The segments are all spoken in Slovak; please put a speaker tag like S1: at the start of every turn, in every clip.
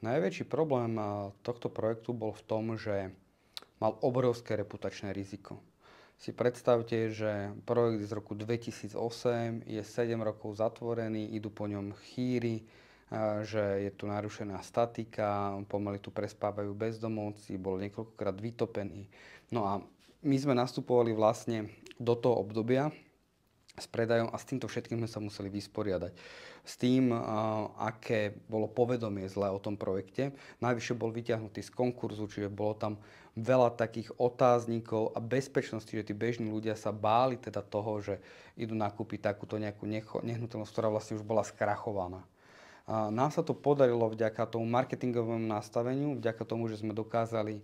S1: Najväčší problém tohto projektu bol v tom, že mal obrovské reputačné riziko. Si predstavte, že projekt z roku 2008 je 7 rokov zatvorený, idú po ňom chýry, že je tu narušená statika, pomaly tu prespávajú bezdomovci, bol niekoľkokrát vytopený. No a my sme nastupovali vlastne do toho obdobia s predajom a s týmto všetkým sme sa museli vysporiadať. S tým, aké bolo povedomie zlé o tom projekte. Najvyššie bol vyťahnutý z konkurzu, čiže bolo tam veľa takých otáznikov a bezpečnosti, že tí bežní ľudia sa báli teda toho, že idú nakúpiť takúto nejakú nehnuteľnosť, ktorá vlastne už bola skrachovaná. Nám sa to podarilo vďaka tomu marketingovému nastaveniu, vďaka tomu, že sme dokázali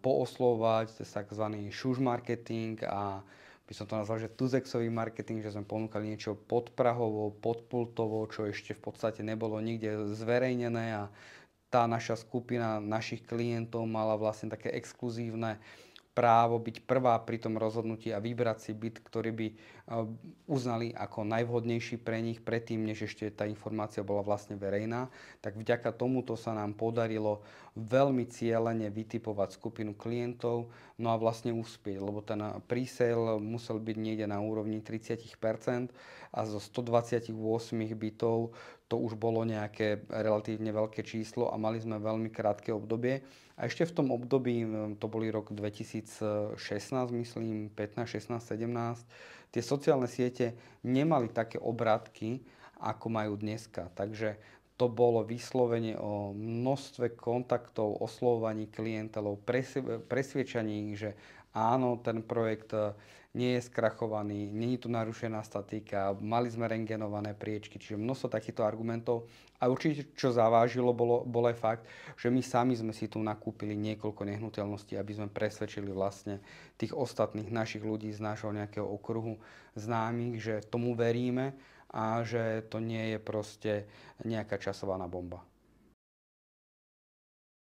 S1: pooslovať tzv. Šuš marketing a by som to nazval, že tuzexový marketing, že sme ponúkali niečo podprahovo, podpultovo, čo ešte v podstate nebolo nikde zverejnené a tá naša skupina našich klientov mala vlastne také exkluzívne právo byť prvá pri tom rozhodnutí a vybrať si byt, ktorý by uznali ako najvhodnejší pre nich predtým, než ešte tá informácia bola vlastne verejná. Tak vďaka tomuto sa nám podarilo veľmi cielene vytipovať skupinu klientov, no a vlastne uspieť, lebo ten presale musel byť niekde na úrovni 30% a zo 128 bytov to už bolo nejaké relatívne veľké číslo a mali sme veľmi krátke obdobie. A ešte v tom období, to boli rok 2016, myslím, 15, 16, 17, tie sociálne siete nemali také obrátky, ako majú dneska. Takže to bolo vyslovene o množstve kontaktov, oslovovaní klientelov, presviečaní ich, že áno, ten projekt nie je skrachovaný, nie je tu narušená statika, mali sme rentgenované priečky, čiže množstvo takýchto argumentov. A určite, čo zavážilo, bol aj fakt, že my sami sme si tu nakúpili niekoľko nehnuteľností, aby sme presvedčili vlastne tých ostatných našich ľudí z nášho nejakého okruhu známych, že tomu veríme a že to nie je proste nejaká časovaná bomba.